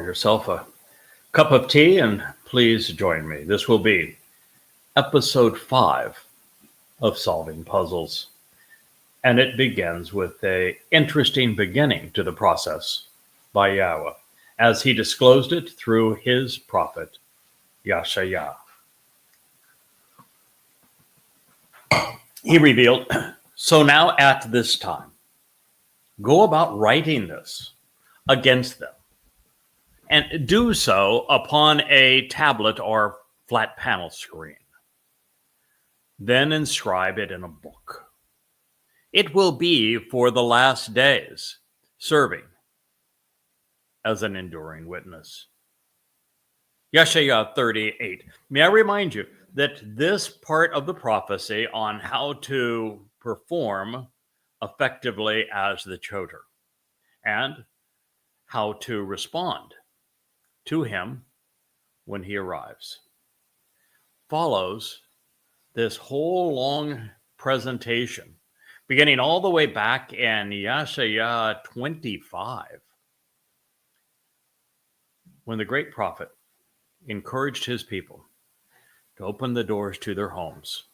yourself a cup of tea and please join me. This will be episode 5 of Solving Puzzles. And it begins with an interesting beginning to the process by Yahweh, as he disclosed it through his prophet, Yahowah. He revealed, "So now at this time, go about writing this against them, and do so upon a tablet or flat panel screen. Then inscribe it in a book. It will be for the last days, serving as an enduring witness." Yeshaya 38. May I remind you that this part of the prophecy on how to perform effectively as the choter and how to respond to him when he arrives follows this whole long presentation, beginning all the way back in Yeshaya 25, when the great prophet encouraged his people to open the doors to their homes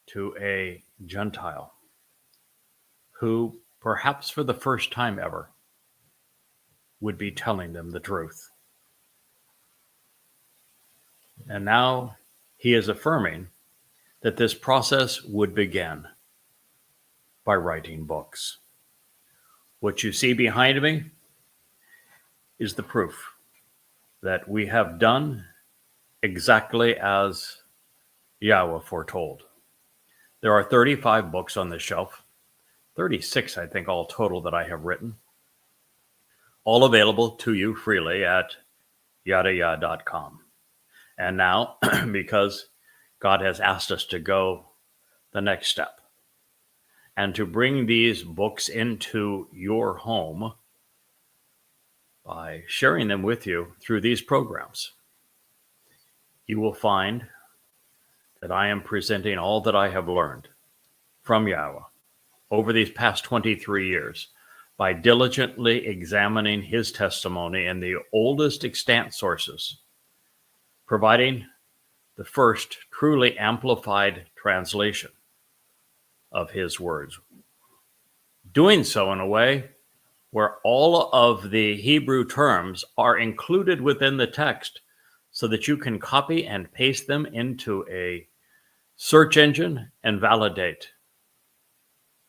to a Gentile who, perhaps for the first time ever, would be telling them the truth. And now he is affirming that this process would begin by writing books. What you see behind me is the proof that we have done exactly as Yahweh foretold. There are 35 books on this shelf, 36, I think, all total that I have written, all available to you freely at YAHOWAH.com. And now, because God has asked us to go the next step and to bring these books into your home by sharing them with you through these programs, you will find that I am presenting all that I have learned from Yahweh over these past 23 years by diligently examining his testimony in the oldest extant sources, providing the first truly amplified translation of his words. Doing so in a way where all of the Hebrew terms are included within the text so that you can copy and paste them into a search engine and validate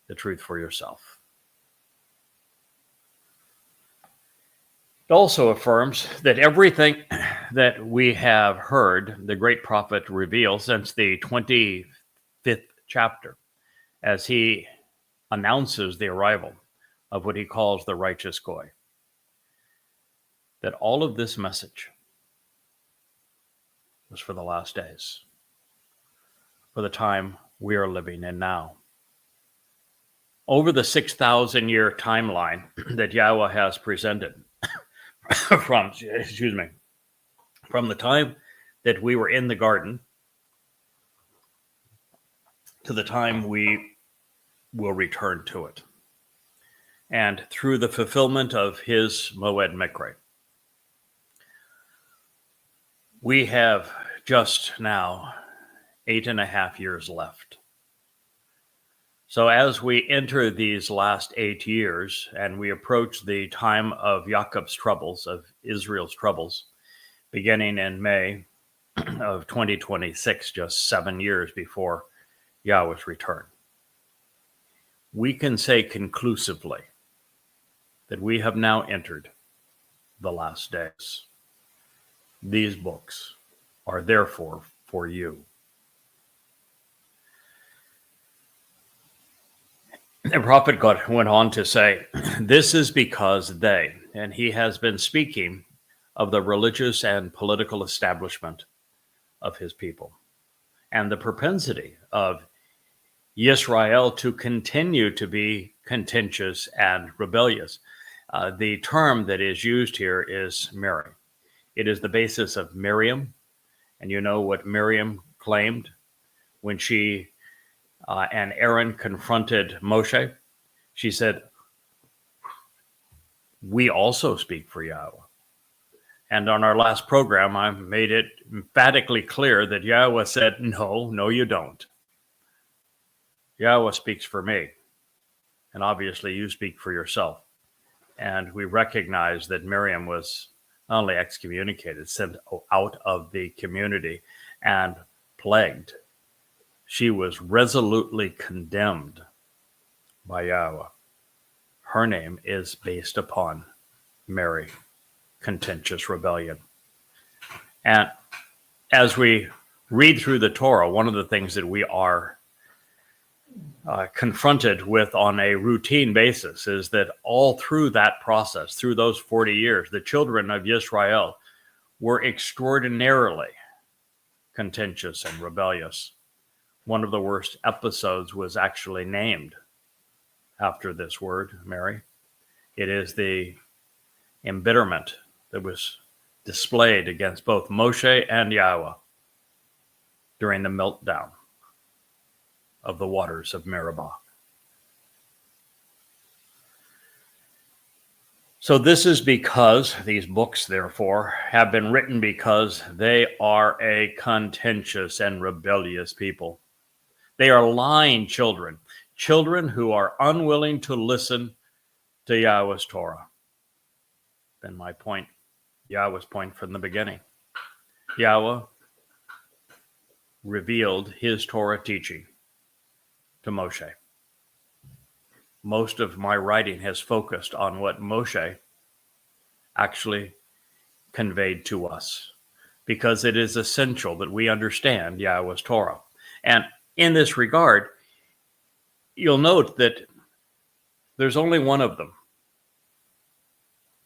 the truth for yourself. It also affirms that everything that we have heard the great prophet reveal since the 25th chapter, as he announces the arrival of what he calls the righteous Goy, that all of this message was for the last days, for the time we are living in now. Over the 6,000-year timeline that Yahweh has presented from the time that we were in the garden to the time we will return to it, and through the fulfillment of his Moed Mikre. We have just now 8.5 years left. So as we enter these last 8 years and we approach the time of Yaakov's troubles, of Israel's troubles, beginning in May of 2026, just 7 years before Yahweh's return, we can say conclusively that we have now entered the last days. These books are therefore for you. The prophet God went on to say, "This is because they," and he has been speaking of the religious and political establishment of his people, and the propensity of Israel to continue to be contentious and rebellious. The term that is used here is Mary. It is the basis of Miriam, and you know what Miriam claimed when she and Aaron confronted Moshe. She said, "We also speak for Yahweh." And on our last program, I made it emphatically clear that Yahweh said, no, you don't. Yahweh speaks for me. And obviously you speak for yourself. And we recognize that Miriam was not only excommunicated, sent out of the community and plagued. She was resolutely condemned by Yahweh. Her name is based upon Mary, contentious rebellion. And as we read through the Torah, one of the things that we are confronted with on a routine basis is that all through that process, through those 40 years, the children of Israel were extraordinarily contentious and rebellious. One of the worst episodes was actually named after this word, Mary. It is the embitterment that was displayed against both Moshe and Yahweh during the meltdown of the waters of Meribah. So this is because these books, therefore, have been written because they are a contentious and rebellious people. They are lying children, children who are unwilling to listen to Yahweh's Torah. Then my point, Yahweh's point from the beginning. Yahweh revealed his Torah teaching to Moshe. Most of my writing has focused on what Moshe actually conveyed to us, because it is essential that we understand Yahweh's Torah. And in this regard, you'll note that there's only one of them.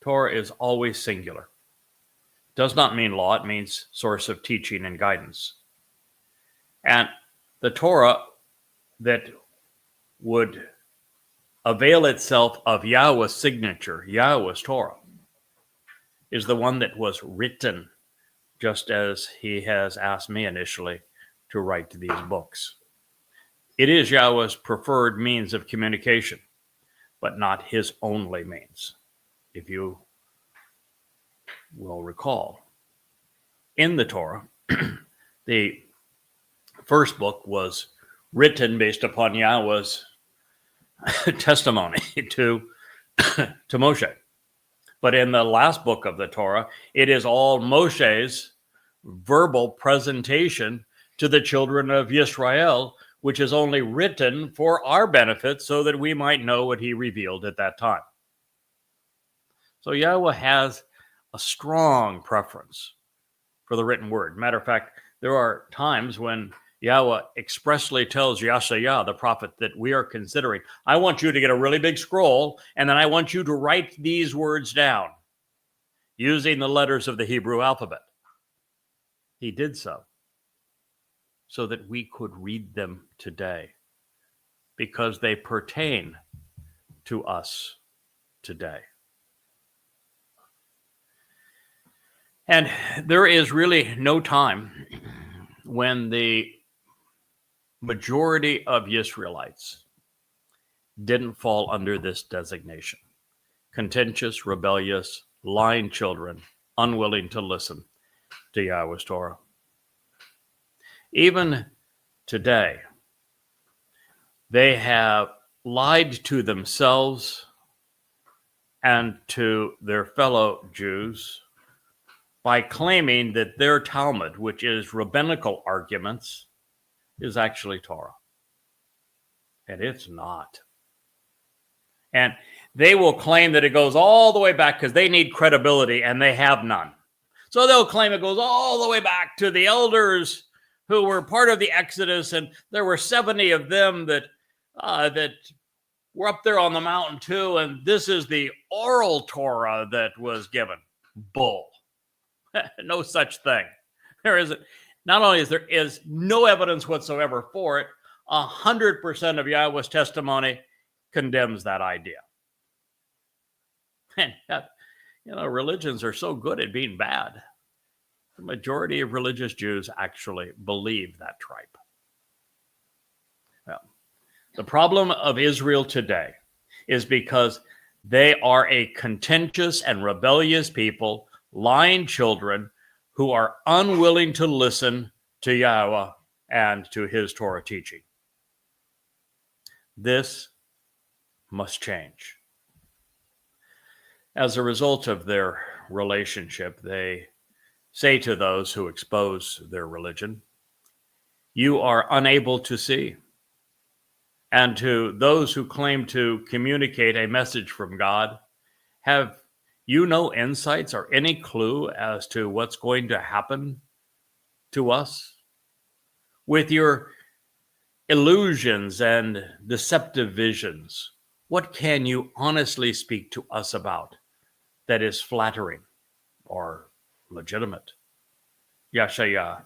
Torah is always singular. Does not mean law, it means source of teaching and guidance. And the Torah that would avail itself of Yahweh's signature, Yahweh's Torah, is the one that was written just as he has asked me initially to write these books. It is Yahweh's preferred means of communication, but not his only means. If you will recall, in the Torah, the first book was written based upon Yahweh's testimony to Moshe. But in the last book of the Torah, it is all Moshe's verbal presentation to the children of Israel, which is only written for our benefit so that we might know what he revealed at that time. So Yahweh has a strong preference for the written word. Matter of fact, there are times when Yahweh expressly tells Yeshayah, the prophet that we are considering, I want you to get a really big scroll, and then I want you to write these words down using the letters of the Hebrew alphabet. He did so that we could read them today, because they pertain to us today. And there is really no time when the majority of Israelites didn't fall under this designation. Contentious, rebellious, lying children, unwilling to listen to Yahweh's Torah. Even today, they have lied to themselves and to their fellow Jews by claiming that their Talmud, which is rabbinical arguments, is actually Torah. And it's not. And they will claim that it goes all the way back because they need credibility and they have none. So they'll claim it goes all the way back to the elders who were part of the Exodus, and there were 70 of them that were up there on the mountain too, and this is the oral Torah that was given. Bull. No such thing. There isn't. Not only is there no evidence whatsoever for it, 100% of Yahweh's testimony condemns that idea. And religions are so good at being bad. The majority of religious Jews actually believe that tripe. Well, the problem of Israel today is because they are a contentious and rebellious people lying children who are unwilling to listen to Yahweh and to his Torah teaching. This must change. As a result of their relationship, they say to those who expose their religion, "You are unable to see." And to those who claim to communicate a message from God, have you no insights or any clue as to what's going to happen to us? With your illusions and deceptive visions, what can you honestly speak to us about that is flattering or legitimate? Yeshaya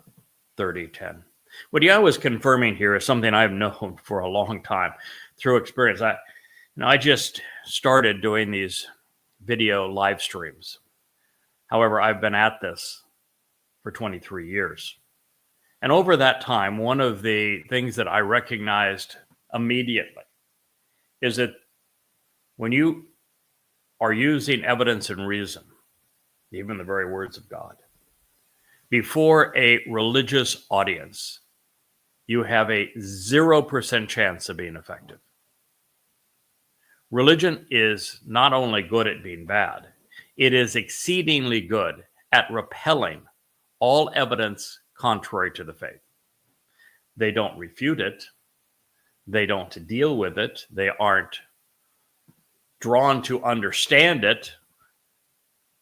30:10. What Yahweh is confirming here is something I've known for a long time through experience. I just started doing these video live streams. However, I've been at this for 23 years. And over that time, one of the things that I recognized immediately is that when you are using evidence and reason, even the very words of God, before a religious audience, you have a 0% chance of being effective. Religion is not only good at being bad, it is exceedingly good at repelling all evidence contrary to the faith. They don't refute it. They don't deal with it. They aren't drawn to understand it.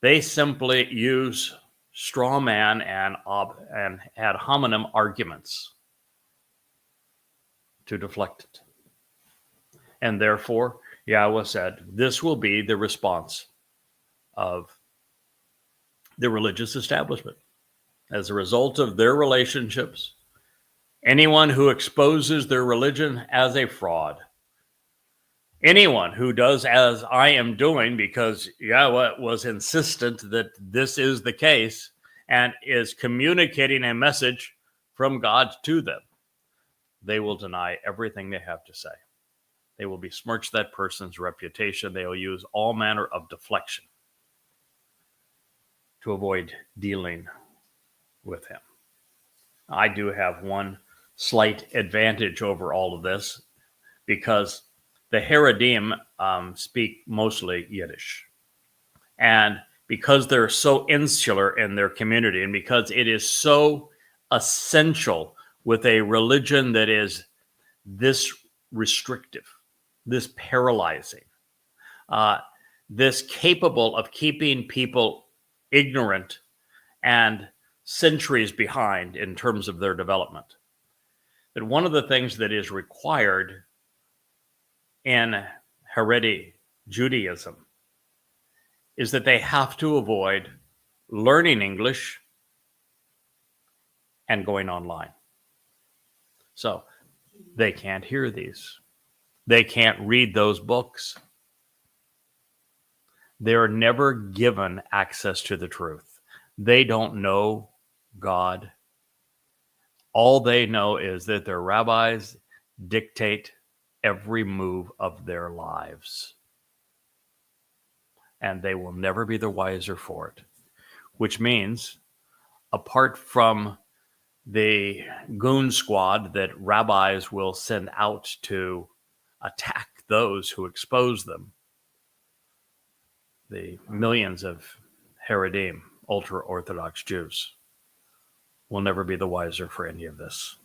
They simply use straw man and ad hominem arguments to deflect it. And therefore, Yahweh said, this will be the response of the religious establishment. As a result of their relationships, anyone who exposes their religion as a fraud, anyone who does as I am doing because Yahweh was insistent that this is the case and is communicating a message from God to them, they will deny everything they have to say. They will besmirch that person's reputation. They will use all manner of deflection to avoid dealing with him. I do have one slight advantage over all of this because the Haredim speak mostly Yiddish. And because they're so insular in their community, and because it is so essential with a religion that is this restrictive, this paralyzing, this capable of keeping people ignorant and centuries behind in terms of their development, that one of the things that is required in Haredi Judaism is that they have to avoid learning English and going online. So they can't hear these. They can't read those books. They're never given access to the truth. They don't know God. All they know is that their rabbis dictate every move of their lives. And they will never be the wiser for it. Which means, apart from the goon squad that rabbis will send out to attack those who expose them, the millions of Haredim, ultra-Orthodox Jews, will never be the wiser for any of this.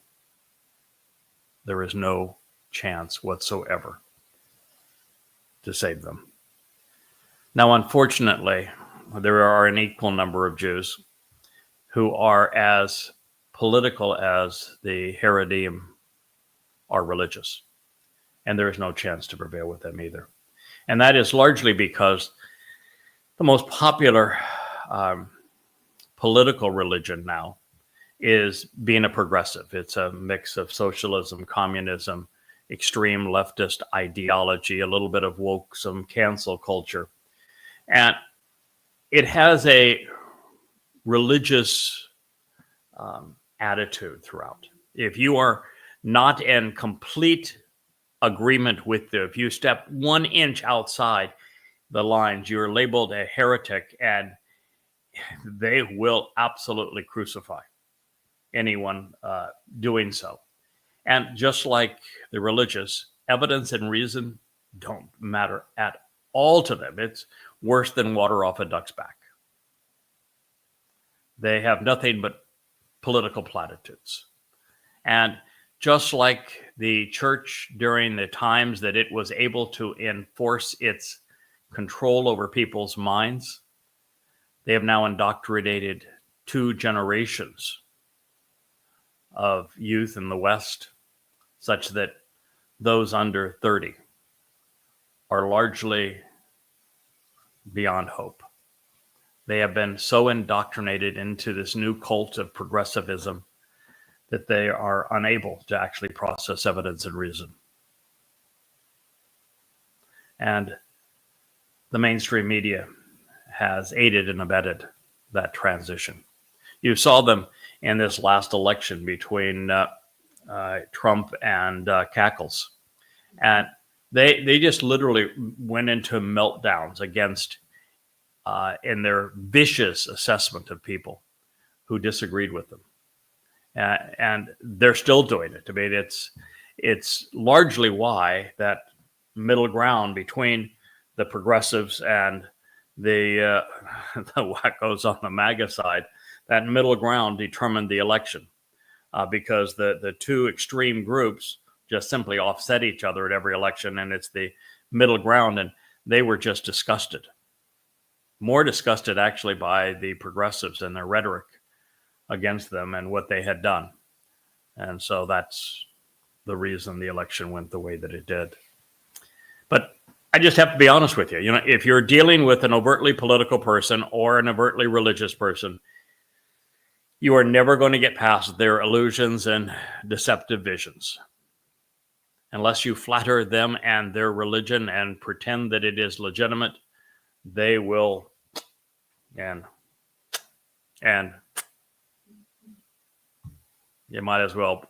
There is no chance whatsoever to save them. Now, unfortunately, there are an equal number of Jews who are as political as the Haredim are religious, and there is no chance to prevail with them either. And that is largely because the most popular political religion now is being a progressive. It's a mix of socialism, communism, extreme leftist ideology, a little bit of woke, some cancel culture. And it has a religious attitude throughout. If you are not in complete agreement with if you step 1 inch outside the lines, you're labeled a heretic, and they will absolutely crucify anyone doing so. And just like the religious, evidence and reason don't matter at all to them. It's worse than water off a duck's back. They have nothing but political platitudes. And just like the church during the times that it was able to enforce its control over people's minds, they have now indoctrinated 2 generations of youth in the West, such that those under 30 are largely beyond hope. They have been so indoctrinated into this new cult of progressivism that they are unable to actually process evidence and reason. And the mainstream media has aided and abetted that transition. You saw them in this last election between Trump and Cackles. And they just literally went into meltdowns against, in their vicious assessment of people who disagreed with them. And they're still doing it. I mean, it's largely why that middle ground between the progressives and the wackos on the MAGA side, that middle ground determined the election, because the 2 extreme groups just simply offset each other at every election, and it's the middle ground, and they were just disgusted. More disgusted, actually, by the progressives and their rhetoric against them and what they had done. And so that's the reason the election went the way that it did. But I just have to be honest with you. You know, if you're dealing with an overtly political person or an overtly religious person, you are never going to get past their illusions and deceptive visions. Unless you flatter them and their religion and pretend that it is legitimate, they will and you might as well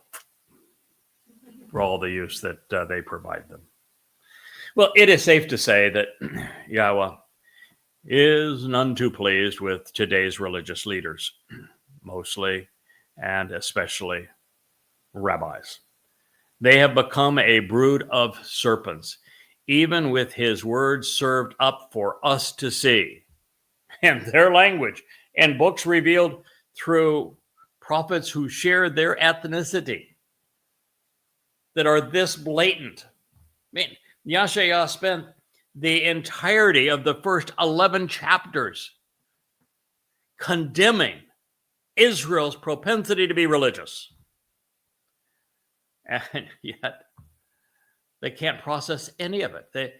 for all the use that they provide them. Well, it is safe to say that Yahowah is none too pleased with today's religious leaders, mostly and especially rabbis. They have become a brood of serpents, even with his words served up for us to see, and their language and books revealed through prophets who share their ethnicity that are this blatant. I mean, Yahowah spent the entirety of the first 11 chapters condemning Israel's propensity to be religious. And yet they can't process any of it. They,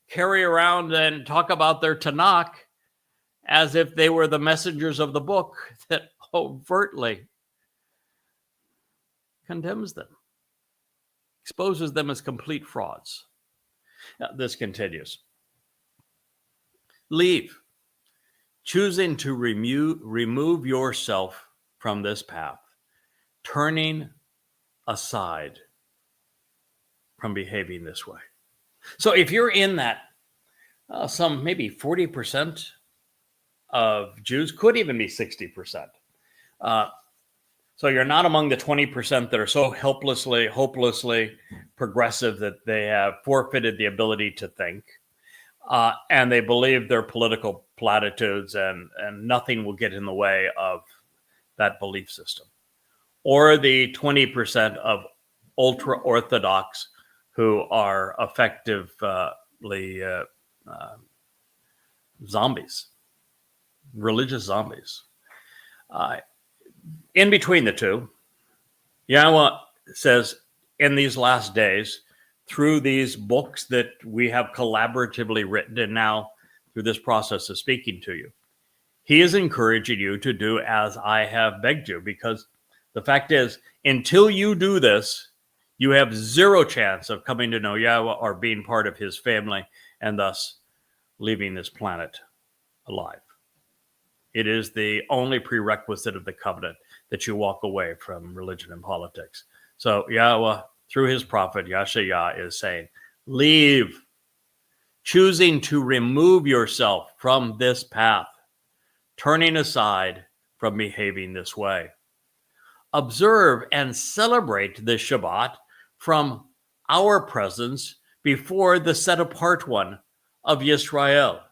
carry around and talk about their Tanakh as if they were the messengers of the book that overtly condemns them, exposes them as complete frauds. Now, this continues. Leave, choosing to remove yourself from this path, turning aside from behaving this way. So if you're in that, some maybe 40% of Jews, could even be 60%. So you're not among the 20% that are so hopelessly progressive that they have forfeited the ability to think. And they believe their political platitudes and nothing will get in the way of that belief system. Or the 20% of ultra-Orthodox who are effectively zombies, religious zombies. In between the two, Yahowah says in these last days, through these books that we have collaboratively written, and now through this process of speaking to you, he is encouraging you to do as I have begged you, because the fact is, until you do this, you have zero chance of coming to know Yahowah or being part of his family, and thus leaving this planet alive. It is the only prerequisite of the covenant that you walk away from religion and politics. So Yahowah, through his prophet Yahshua, is saying, leave, choosing to remove yourself from this path, turning aside from behaving this way. Observe and celebrate the Shabbat from our presence before the set-apart one of Yisrael,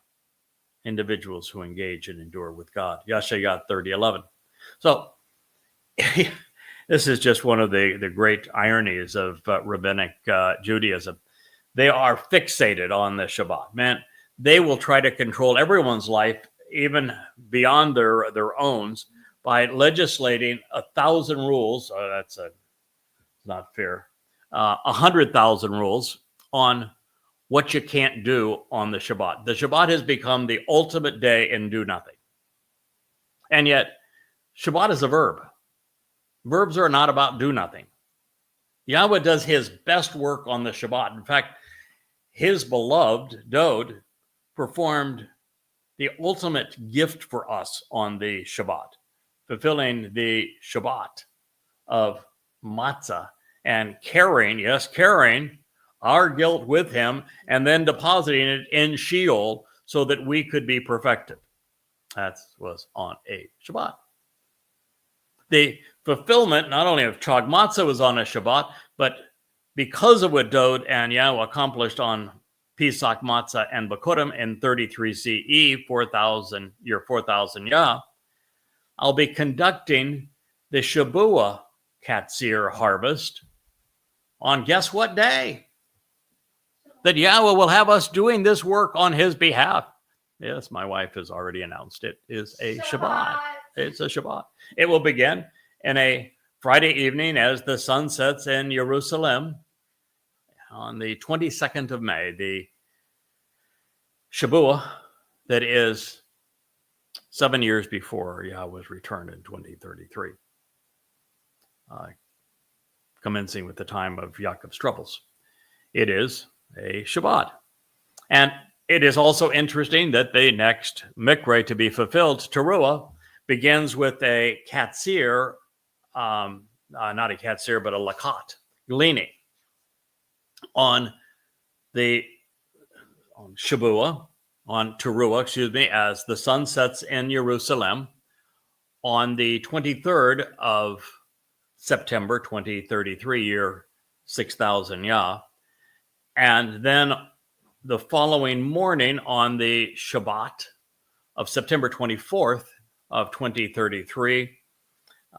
individuals who engage and endure with God. Yashayat 30:11. So this is just one of the great ironies of rabbinic Judaism. They are fixated on the Shabbat. Man, they will try to control everyone's life, even beyond their own, by legislating 1,000 rules. That's not fair. 100,000 rules on what you can't do on the Shabbat. The Shabbat has become the ultimate day in do nothing. And yet, Shabbat is a verb. Verbs are not about do nothing. Yahweh does his best work on the Shabbat. In fact, his beloved, Dod, performed the ultimate gift for us on the Shabbat, fulfilling the Shabbat of matzah and carrying our guilt with him and then depositing it in Sheol so that we could be perfected. That was on a Shabbat. The fulfillment not only of Chag Matzah was on a Shabbat, but because of what Dod and Yahweh accomplished on Pesach Matzah and Bikurim in 33 CE, 4,000 Yah, I'll be conducting the Shabuah Katsir harvest on guess what day? That Yahweh will have us doing this work on his behalf. Yes, my wife has already announced it is a Shabbat. It's a Shabbat. It will begin in a Friday evening as the sun sets in Jerusalem on the 22nd of May, the Shabuah that is 7 years before Yahweh's return in 2033, commencing with the time of Yaakov's troubles. It is a Shabbat. And it is also interesting that the next mikra to be fulfilled, Towrah, begins with a katsir, not a katsir, but a lakat, gleaning on Shabuah, on Towrah, as the sun sets in Jerusalem on the 23rd of September 2033, year 6,000 Yah. And then the following morning on the Shabbat of September 24th of 2033,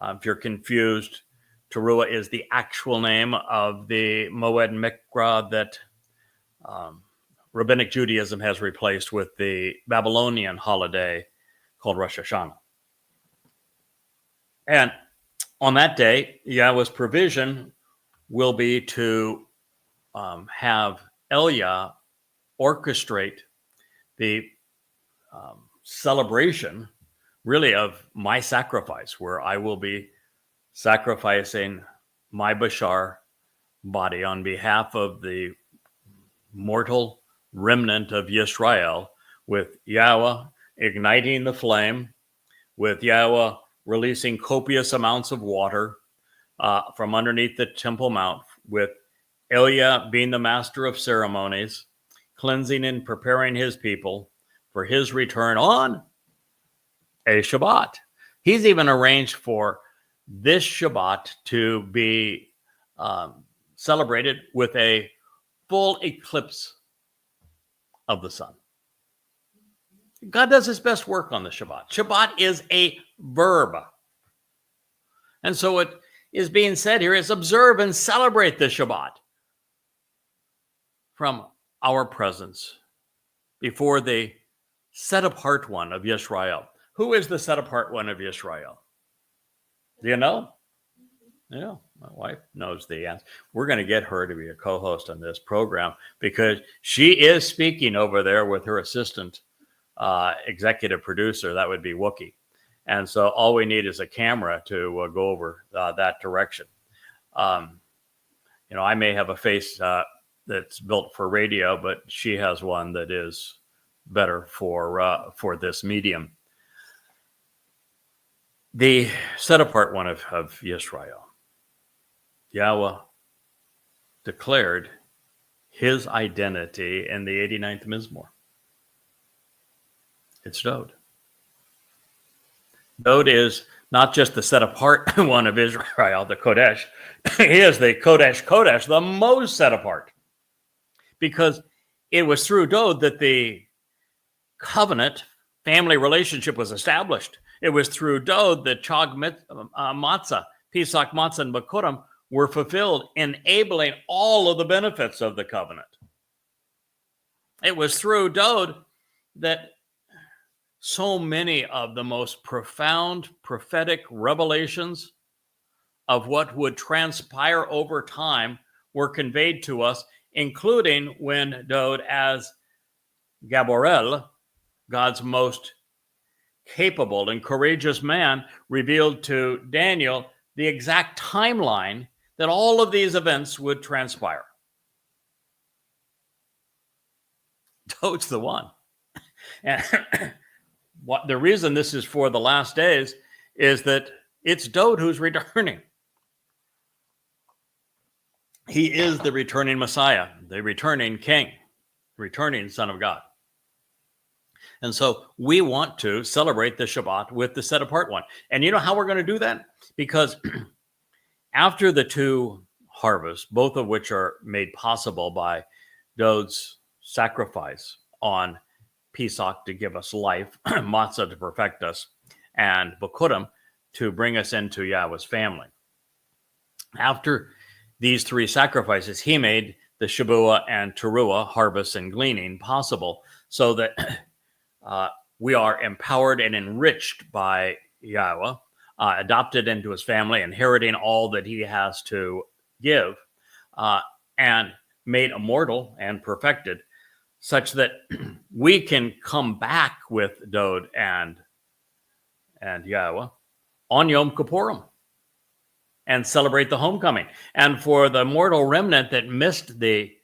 if you're confused, Towrah is the actual name of the Moed Mikra that Rabbinic Judaism has replaced with the Babylonian holiday called Rosh Hashanah. And on that day, Yahweh's provision will be to have Elia orchestrate the celebration, really, of my sacrifice, where I will be sacrificing my Bashar body on behalf of the mortal remnant of Yisrael, with Yahweh igniting the flame, with Yahweh releasing copious amounts of water from underneath the Temple Mount, with Elia being the master of ceremonies, cleansing and preparing his people for his return on a Shabbat. He's even arranged for this Shabbat to be celebrated with a full eclipse of the sun. God does his best work on the Shabbat. Shabbat is a verb. And so what is being said here is observe and celebrate the Shabbat from our presence before the set-apart one of Yisrael. Who is the set-apart one of Yisrael? Do you know? Yeah, my wife knows the answer. We're going to get her to be a co-host on this program because she is speaking over there with her assistant executive producer. That would be Wookie. And so all we need is a camera to go over that direction. I may have a face that's built for radio, but she has one that is better for this medium. The set-apart one of Yisrael. Yahweh declared his identity in the 89th Mizmor. It's Dod. Dod is not just the set apart one of Israel, the Kodesh. He is the Kodesh, the most set apart. Because it was through Dod that the covenant family relationship was established. It was through Dod that Chag Matzah, Pesach Matzah, and Bikurim were fulfilled, enabling all of the benefits of the covenant. It was through Dod that so many of the most profound prophetic revelations of what would transpire over time were conveyed to us, including when Dod, as Gaborel, God's most capable and courageous man, revealed to Daniel the exact timeline that all of these events would transpire. Dod's the one. And the reason this is for the last days is that it's Dod who's returning. He is the returning Messiah, the returning King, returning Son of God. And so we want to celebrate the Shabbat with the set apart one. And you know how we're going to do that? Because after the two harvests, both of which are made possible by Dod's sacrifice on Pesach to give us life, Matzah to perfect us, and Bikurim to bring us into Yahweh's family. After these three sacrifices, he made the Shabuah and Teruah, harvest and gleaning, possible so that we are empowered and enriched by Yahweh, adopted into his family, inheriting all that he has to give, and made immortal and perfected, such that we can come back with Dod and Yahweh on Yom Kippurim and celebrate the homecoming. And for the mortal remnant that missed the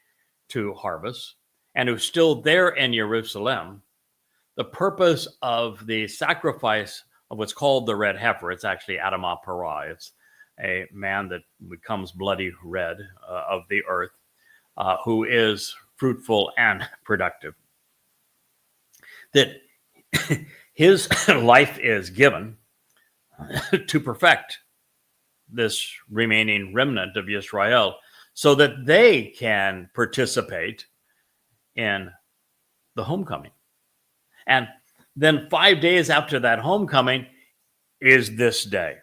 two harvests and who's still there in Jerusalem, the purpose of the sacrifice of what's called the red heifer, it's actually Adamah Parah. It's a man that becomes bloody red of the earth, who is fruitful and productive. That his life is given to perfect this remaining remnant of Israel so that they can participate in the homecoming. And then 5 days after that homecoming is this day,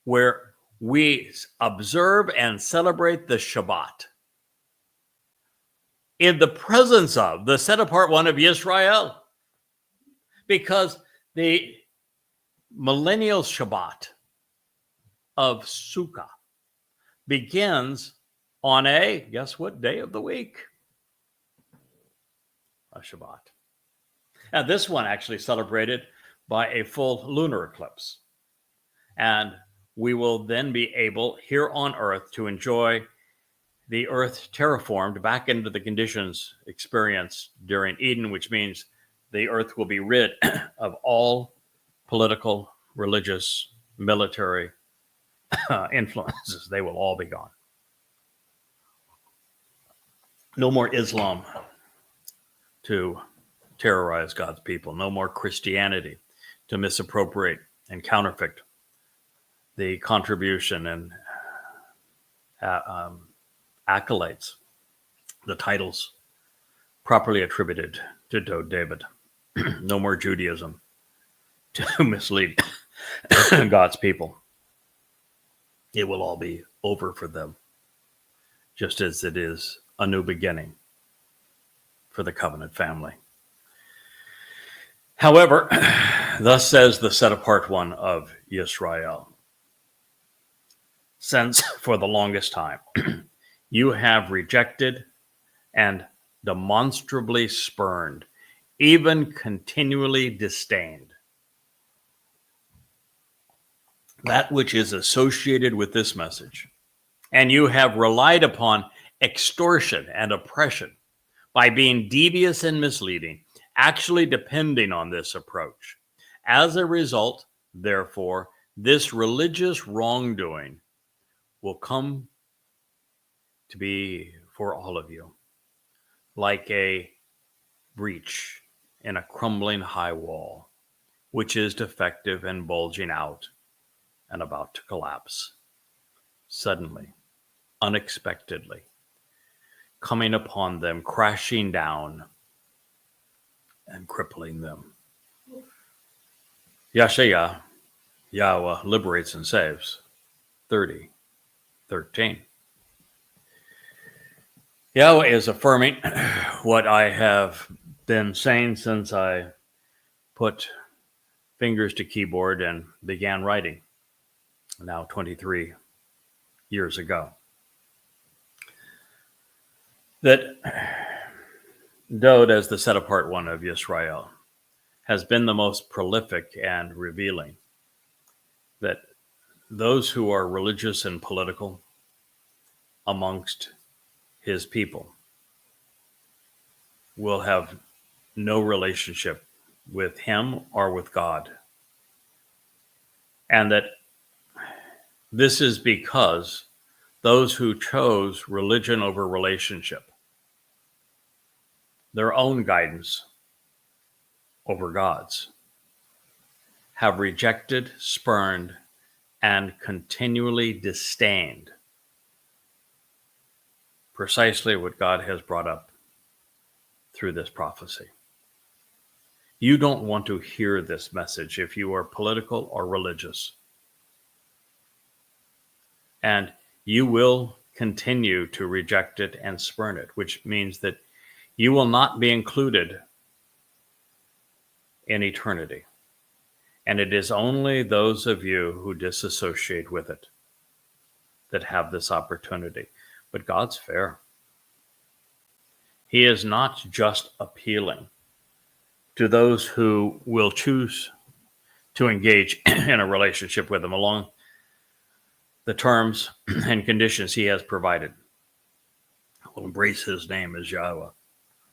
where we observe and celebrate the Shabbat in the presence of the set-apart one of Israel. Because the millennial Shabbat of Sukkah begins on guess what day of the week? A Shabbat. Now, this one actually celebrated by a full lunar eclipse. And we will then be able here on Earth to enjoy the Earth terraformed back into the conditions experienced during Eden, which means the Earth will be rid of all political, religious, military influences. They will all be gone. No more Islam to terrorize God's people. No more Christianity to misappropriate and counterfeit the contribution and accolades, the titles properly attributed to David. No more Judaism to mislead God's people. It will all be over for them, just as it is a new beginning for the covenant family. However, thus says the set-apart one of Israel, since for the longest time you have rejected and demonstrably spurned, even continually disdained, that which is associated with this message, and you have relied upon extortion and oppression by being devious and misleading, actually depending on this approach. As a result, therefore, this religious wrongdoing will come to be for all of you like a breach in a crumbling high wall, which is defective and bulging out and about to collapse. Suddenly, unexpectedly, coming upon them, crashing down and crippling them. Yada Yahowah liberates and saves. 30:13. Yahweh is affirming what I have been saying since I put fingers to keyboard and began writing, now 23 years ago. That Dod, as the set-apart one of Yisrael, has been the most prolific and revealing. That those who are religious and political amongst his people will have no relationship with him or with God. And that this is because those who chose religion over relationship, their own guidance over God's, have rejected, spurned, and continually disdained precisely what God has brought up through this prophecy. You don't want to hear this message if you are political or religious. And you will continue to reject it and spurn it, which means that you will not be included in eternity. And it is only those of you who disassociate with it that have this opportunity. But God's fair. He is not just appealing to those who will choose to engage in a relationship with him along the terms and conditions he has provided, who will embrace his name as Yahweh,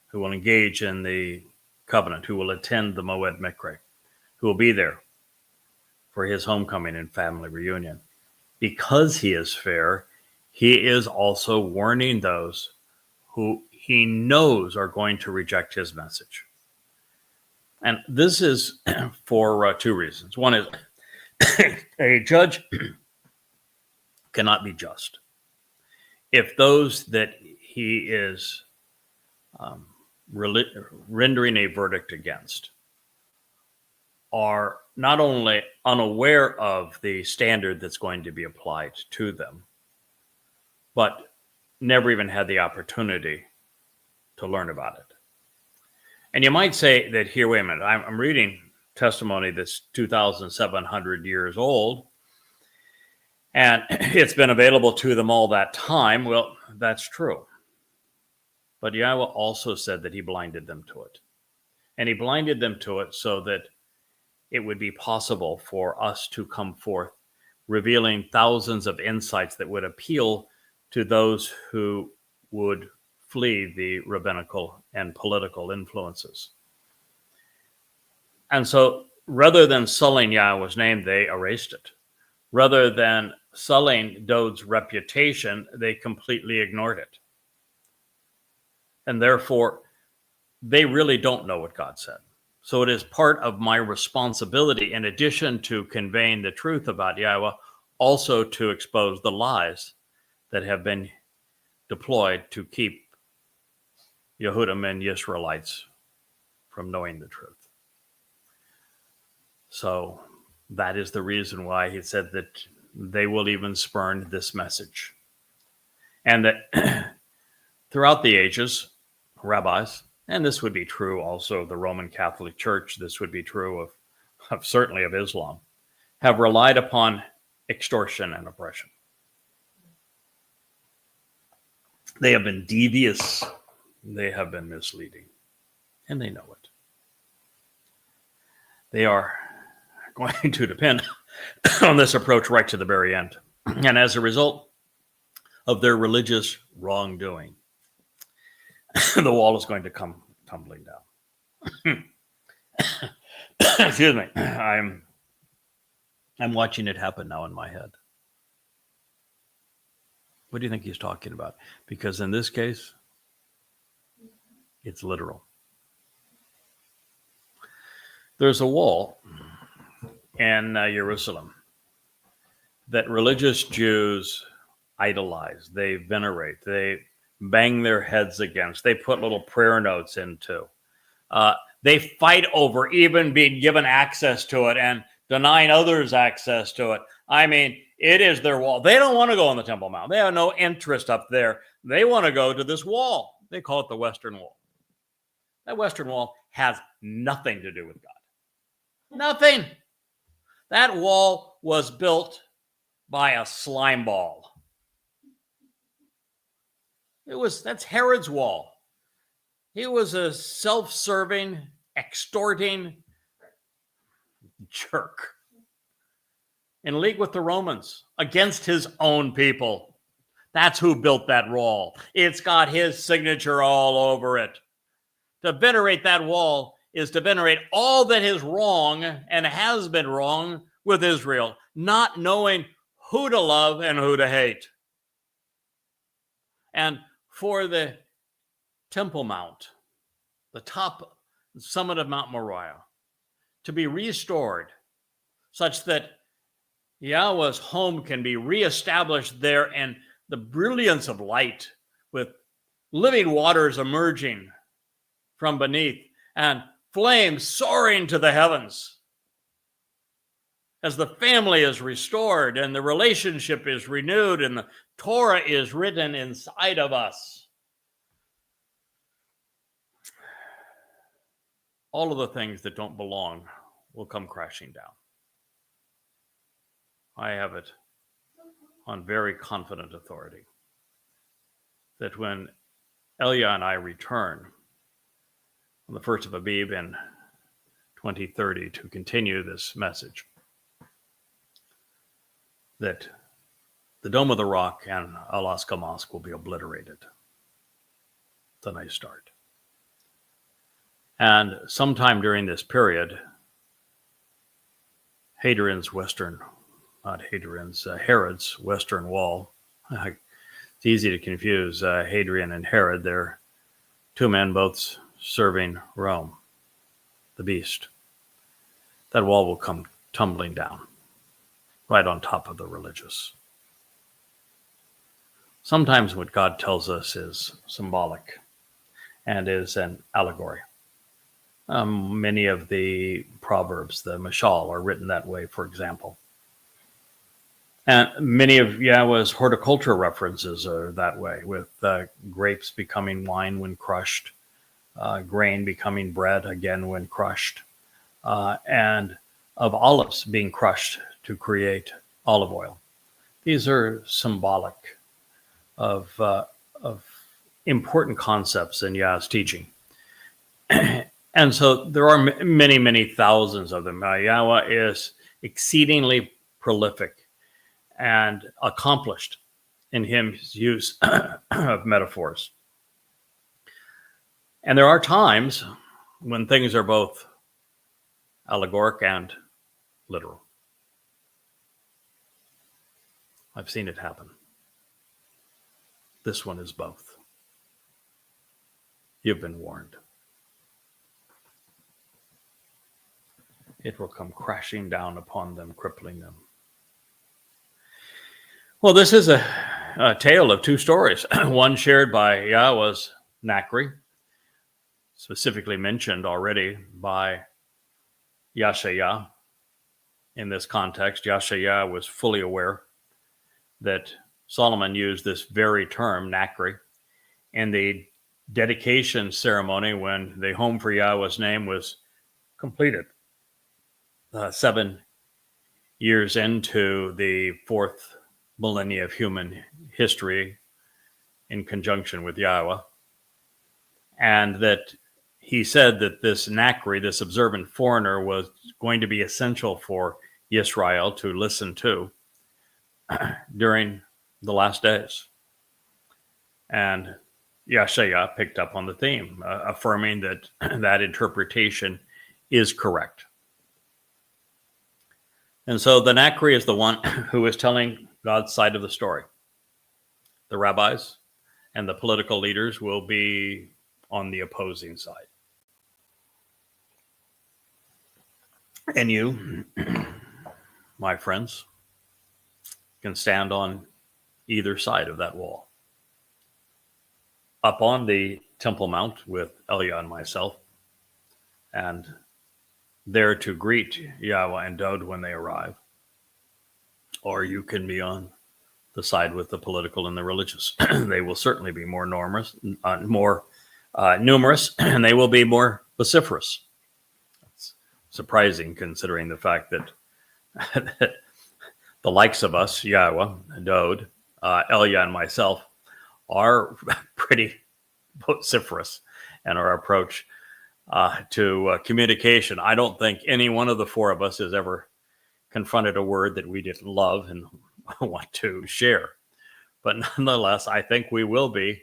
who will engage in the covenant, who will attend the Moed Mikre, who will be there for his homecoming and family reunion. Because he is fair, he is also warning those who he knows are going to reject his message. And this is for two reasons. One is a judge cannot be just if those that he is rendering a verdict against are not only unaware of the standard that's going to be applied to them, but never even had the opportunity to learn about it. And you might say that here, wait a minute, I'm reading testimony that's 2,700 years old, and it's been available to them all that time. Well, that's true. But Yahweh also said that he blinded them to it. And he blinded them to it so that it would be possible for us to come forth, revealing thousands of insights that would appeal to those who would flee the rabbinical and political influences. And so rather than sullying Yahweh's name, they erased it. Rather than sullying Dod's reputation, they completely ignored it. And therefore, they really don't know what God said. So it is part of my responsibility, in addition to conveying the truth about Yahweh, also to expose the lies that have been deployed to keep Yehudim and Israelites from knowing the truth. So that is the reason why he said that they will even spurn this message. And that throughout the ages, rabbis, and this would be true also of the Roman Catholic Church, this would be true of certainly of Islam, have relied upon extortion and oppression. They have been devious, they have been misleading, and they know it. They are going to depend on this approach right to the very end. And as a result of their religious wrongdoing, the wall is going to come tumbling down. Excuse me. I'm watching it happen now in my head. What do you think he's talking about? Because in this case, it's literal. There's a wall in Jerusalem that religious Jews idolize, they venerate, they bang their heads against, they put little prayer notes into. They fight over even being given access to it and denying others access to it. I mean, it is their wall. They don't want to go on the Temple Mount. They have no interest up there. They want to go to this wall. They call it the Western Wall. That Western Wall has nothing to do with God. Nothing. That wall was built by a slime ball. That's Herod's wall. He was a self-serving, extorting jerk in league with the Romans against his own people. That's who built that wall. It's got his signature all over it. To venerate that wall is to venerate all that is wrong and has been wrong with Israel, not knowing who to love and who to hate. And for the Temple Mount, the top summit of Mount Moriah, to be restored such that Yahweh's home can be reestablished there and the brilliance of light with living waters emerging from beneath and flames soaring to the heavens. As the family is restored and the relationship is renewed and the Torah is written inside of us, all of the things that don't belong will come crashing down. I have it on very confident authority that when Elia and I return on the 1st of Abib in 2030 to continue this message, that the Dome of the Rock and Alaska Mosque will be obliterated. It's a nice start. And sometime during this period, Herod's Western Wall. It's easy to confuse Hadrian and Herod. They're two men both serving Rome, the beast. That wall will come tumbling down right on top of the religious. Sometimes what God tells us is symbolic and is an allegory. Many of the Proverbs, the Mashal, are written that way, for example. And many of Yahweh's horticulture references are that way, with grapes becoming wine when crushed, grain becoming bread again when crushed, and of olives being crushed to create olive oil. These are symbolic of important concepts in Yah's teaching. And so there are many, many thousands of them. Yahweh is exceedingly prolific and accomplished in his use of metaphors. And there are times when things are both allegoric and literal. I've seen it happen. This one is both. You've been warned. It will come crashing down upon them, crippling them. Well, this is a tale of two stories. One shared by Yahweh's Nachri, specifically mentioned already by Yashayah. In this context, Yashayah was fully aware that Solomon used this very term, Nachri, in the dedication ceremony when the home for Yahweh's name was completed. 7 years into the 4th millennia of human history in conjunction with Yahweh. And that he said that this Nachri, this observant foreigner, was going to be essential for Israel to listen to during the last days. And Yashayah picked up on the theme, affirming that that interpretation is correct. And so the Nachri is the one who is telling God's side of the story. The rabbis and the political leaders will be on the opposing side. And you, my friends, can stand on either side of that wall. Up on the Temple Mount with Elia and myself, and there to greet Yahowah and Dod when they arrive. Or you can be on the side with the political and the religious. They will certainly be more numerous, and they will be more vociferous. It's surprising considering the fact that the likes of us, Yahowah, Dod, Elia, and myself, are pretty vociferous in our approach to communication. I don't think any one of the four of us has ever confronted a word that we didn't love and want to share. But nonetheless, I think we will be,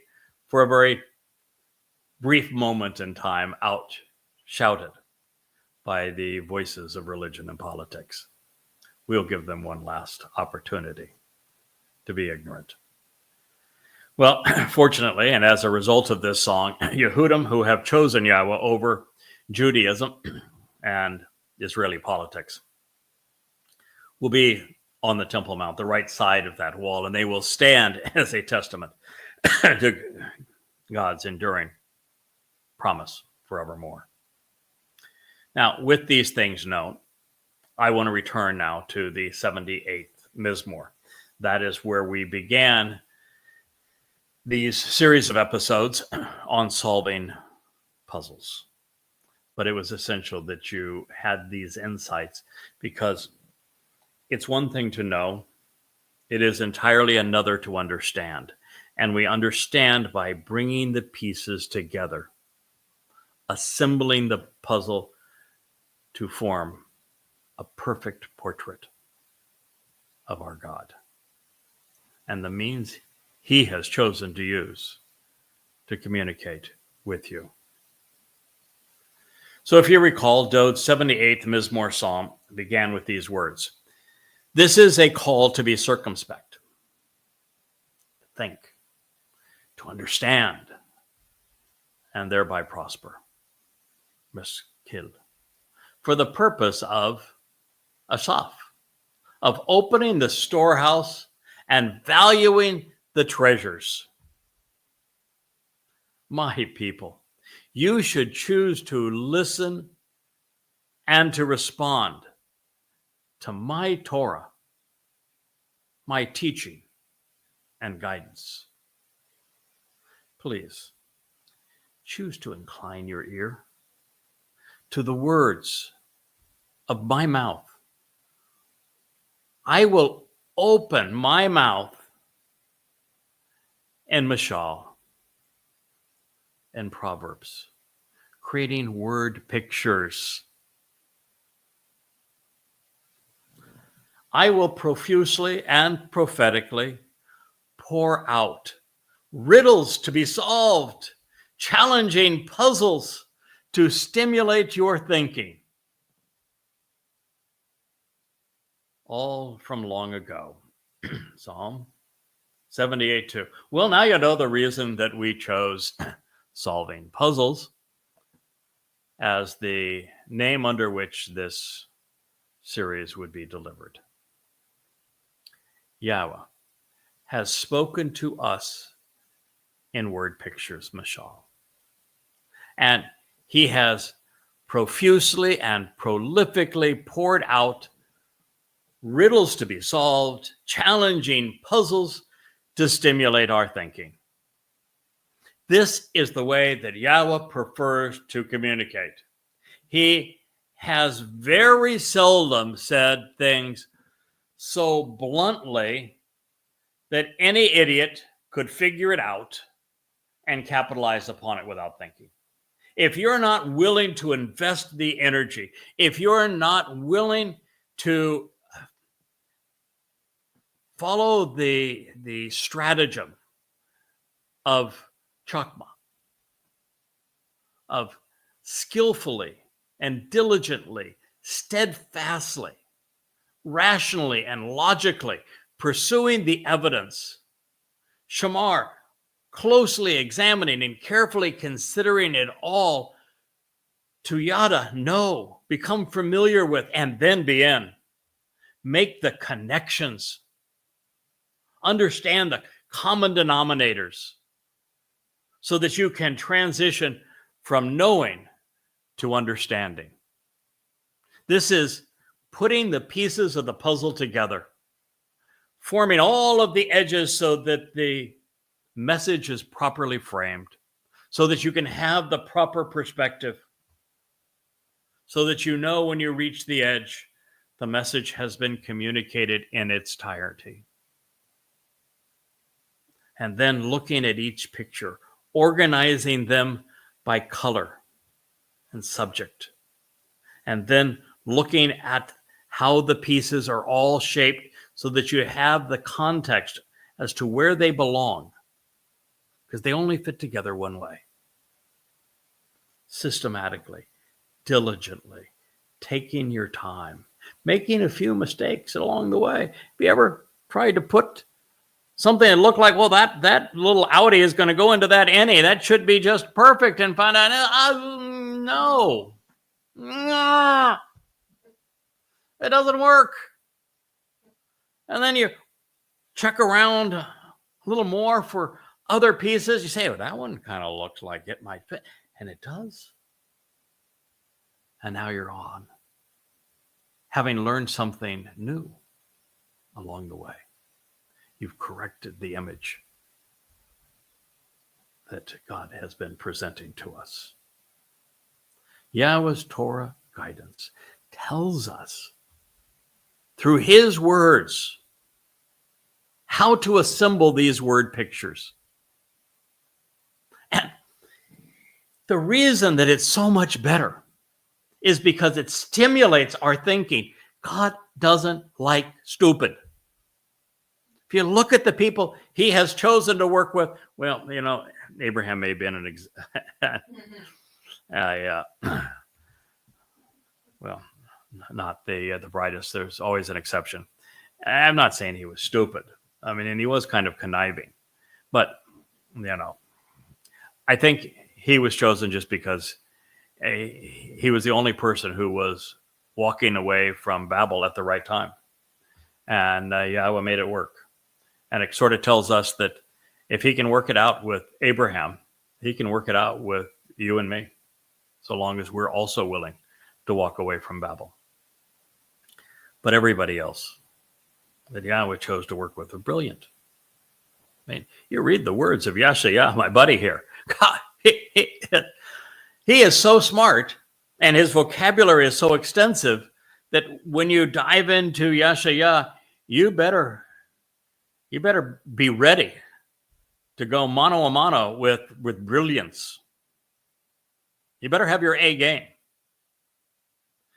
for a very brief moment in time, out-shouted by the voices of religion and politics. We'll give them one last opportunity to be ignorant. Well, fortunately, and as a result of this song, Yehudim who have chosen Yahowah over Judaism and Israeli politics will be on the Temple Mount, the right side of that wall, and they will stand as a testament to God's enduring promise forevermore. Now, with these things known, I want to return now to the 78th Mizmor. That is where we began these series of episodes on solving puzzles. But it was essential that you had these insights, because it's one thing to know, it is entirely another to understand. And we understand by bringing the pieces together, assembling the puzzle to form a perfect portrait of our God and the means He has chosen to use to communicate with you. So if you recall, Dod's 78th Mizmor Psalm began with these words. This is a call to be circumspect, to think, to understand, and thereby prosper. Miskil. For the purpose of Asaph, of opening the storehouse and valuing the treasures. My people, you should choose to listen and to respond to my Torah, my teaching and guidance. Please choose to incline your ear to the words of my mouth. I will open my mouth in Mashal and Proverbs, creating word pictures. I will profusely and prophetically pour out riddles to be solved, challenging puzzles to stimulate your thinking. All from long ago. Psalm 78:2. Well, now you know the reason that we chose solving puzzles as the name under which this series would be delivered. Yahowah has spoken to us in word pictures, Mashal. And He has profusely and prolifically poured out riddles to be solved, challenging puzzles to stimulate our thinking. This is the way that Yahowah prefers to communicate. He has very seldom said things so bluntly that any idiot could figure it out and capitalize upon it without thinking. If you're not willing to invest the energy, if you're not willing to follow the stratagem of chakma, of skillfully and diligently, steadfastly, rationally and logically pursuing the evidence, shamar, closely examining and carefully considering it all, to yada, know, become familiar with, and then be in. Make the connections. Understand the common denominators so that you can transition from knowing to understanding. This is putting the pieces of the puzzle together, forming all of the edges so that the message is properly framed, so that you can have the proper perspective, so that you know when you reach the edge, the message has been communicated in its entirety. And then looking at each picture, organizing them by color and subject, and then looking at how the pieces are all shaped so that you have the context as to where they belong, because they only fit together one way. Systematically, diligently, taking your time, making a few mistakes along the way. Have you ever tried to put something that looked like, well, that little Audi is going to go into that innie, that should be just perfect, and find out, no, it doesn't work. And then you check around a little more for other pieces. You say, oh, that one kind of looks like it might fit. And it does. And now you're on, having learned something new along the way. You've corrected the image that God has been presenting to us. Yahweh's Torah guidance tells us through his words how to assemble these word pictures. And the reason that it's so much better is because it stimulates our thinking. God doesn't like stupid. If you look at the people he has chosen to work with, well, you know, Abraham may have been well, not the brightest. There's always an exception. I'm not saying he was stupid. I mean, and he was kind of conniving. But, you know, I think he was chosen just because he was the only person who was walking away from Babel at the right time. And Yahweh made it work. And it sort of tells us that if he can work it out with Abraham, he can work it out with you and me, so long as we're also willing to walk away from Babel. But everybody else that Yahweh chose to work with are brilliant. I mean, you read the words of Yahshua, my buddy here. God, he is so smart, and his vocabulary is so extensive that when you dive into Yahshua, you better be ready to go mano a mano with brilliance. You better have your A game.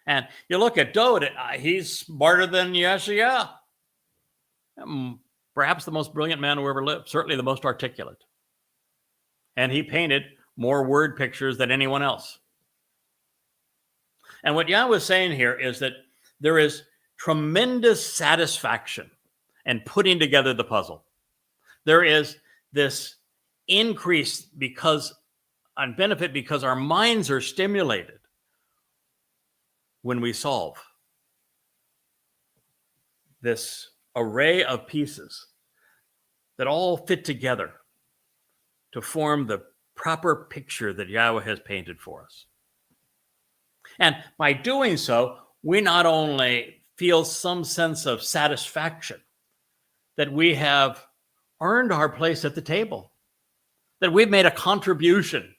And you look at Dode, he's smarter than Yahshua. Perhaps the most brilliant man who ever lived, certainly the most articulate. And he painted more word pictures than anyone else. And what Yahweh is saying here is that there is tremendous satisfaction in putting together the puzzle. There is this increase because our minds are stimulated when we solve this array of pieces that all fit together to form the proper picture that Yahweh has painted for us. And by doing so, we not only feel some sense of satisfaction that we have earned our place at the table, that we've made a contribution,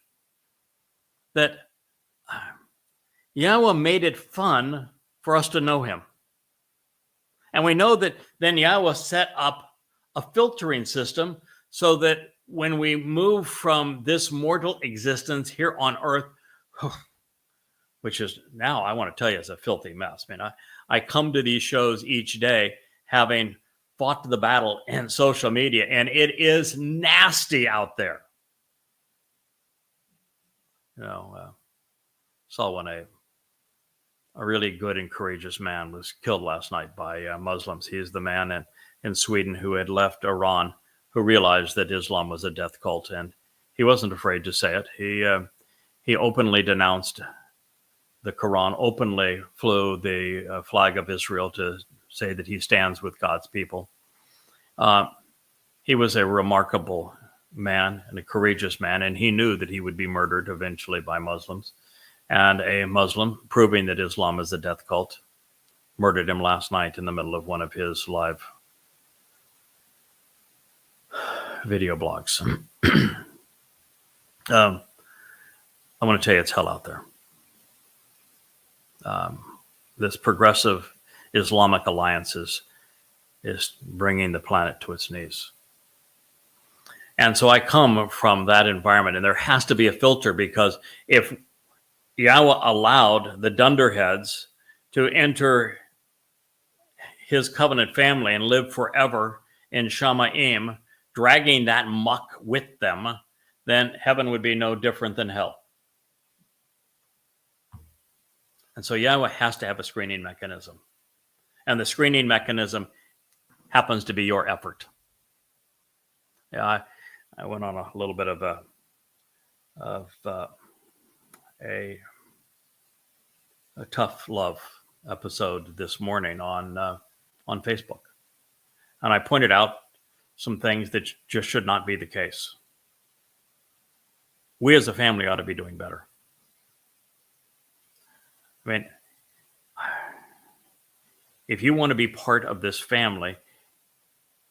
that Yahweh made it fun for us to know him. And we know that then Yahweh set up a filtering system so that when we move from this mortal existence here on earth, which is now, I want to tell you, is a filthy mess. I mean, I come to these shows each day having fought the battle in social media, and it is nasty out there. You know, saw when a really good and courageous man was killed last night by Muslims. He is the man in Sweden who had left Iran, who realized that Islam was a death cult, and he wasn't afraid to say it. He openly denounced the Quran, openly flew the flag of Israel to say that he stands with God's people. He was a remarkable man and a courageous man, and he knew that he would be murdered eventually by Muslims. And a Muslim, proving that Islam is a death cult, murdered him last night in the middle of one of his live video blogs. I want to tell you, it's hell out there. This progressive Islamic alliance is bringing the planet to its knees. And so I come from that environment, and there has to be a filter, because if Yahweh allowed the dunderheads to enter his covenant family and live forever in Shamaim, dragging that muck with them, then heaven would be no different than hell. And so Yahweh has to have a screening mechanism. And the screening mechanism happens to be your effort. Yeah, I went on a little bit of a tough love episode this morning on Facebook. And I pointed out some things that just should not be the case. We as a family ought to be doing better. I mean, if you want to be part of this family,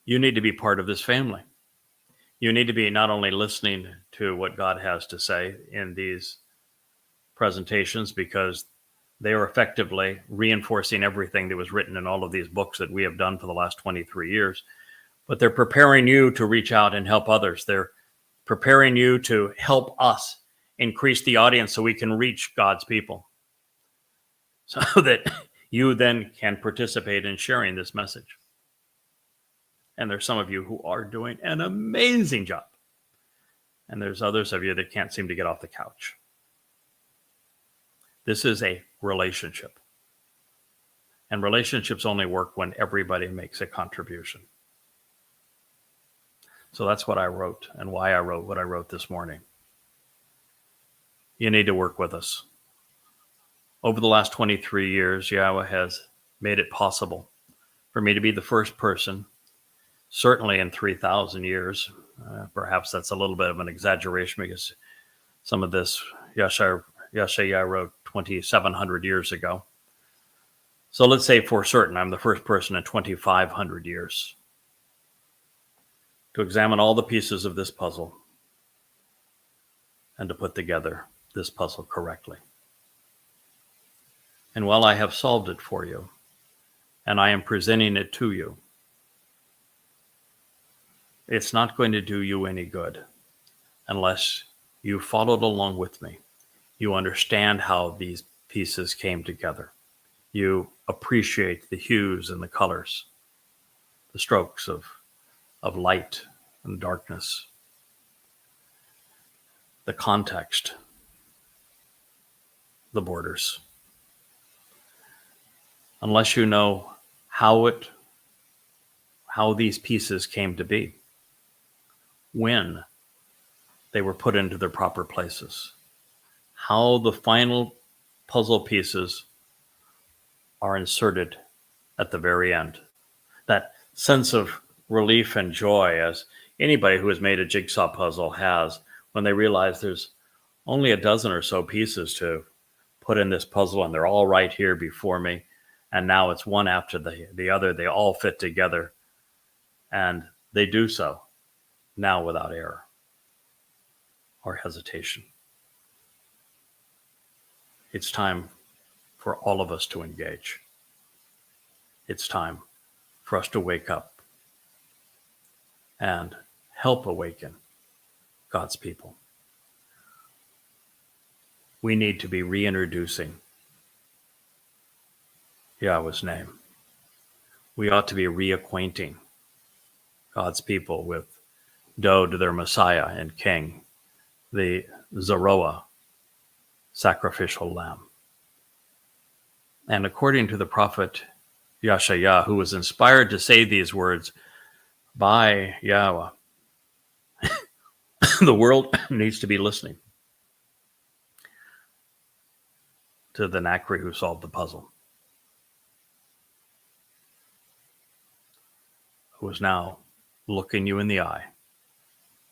you need to be part of this family. You need to be not only listening to what God has to say in these presentations, because they are effectively reinforcing everything that was written in all of these books that we have done for the last 23 years, but they're preparing you to reach out and help others. They're preparing you to help us increase the audience so we can reach God's people, so that you then can participate in sharing this message. And there's some of you who are doing an amazing job. And there's others of you that can't seem to get off the couch. This is a relationship. And relationships only work when everybody makes a contribution. So that's what I wrote, and why I wrote what I wrote this morning. You need to work with us. Over the last 23 years, Yahweh has made it possible for me to be the first person, certainly in 3,000 years. Perhaps that's a little bit of an exaggeration, because some of this Yeshaya wrote 2,700 years ago. So let's say for certain I'm the first person in 2,500 years to examine all the pieces of this puzzle and to put together this puzzle correctly. And while I have solved it for you, and I am presenting it to you, it's not going to do you any good unless you followed along with me. You understand how these pieces came together. You appreciate the hues and the colors, the strokes of light and darkness, the context, the borders. Unless you know how these pieces came to be, when they were put into their proper places, how the final puzzle pieces are inserted at the very end. That sense of relief and joy, as anybody who has made a jigsaw puzzle has, when they realize there's only a dozen or so pieces to put in this puzzle, and they're all right here before me. And now it's one after the other. They all fit together, and they do so now without error or hesitation. It's time for all of us to engage. It's time for us to wake up and help awaken God's people. We need to be reintroducing Yahweh's name. We ought to be reacquainting God's people with Dod, their Messiah and King, the Zeroah, sacrificial lamb. And according to the prophet Yeshaya, who was inspired to say these words by Yahweh, the world needs to be listening. to the Nakri who solved the puzzle, who is now looking you in the eye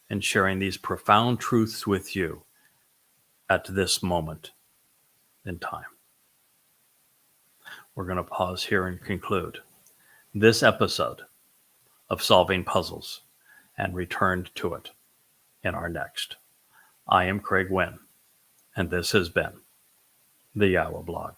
and sharing these profound truths with you at this moment in time. We're going to pause here and conclude this episode of Solving Puzzles and return to it in our next. I am Craig Winn, and this has been the YAHOWAH blog.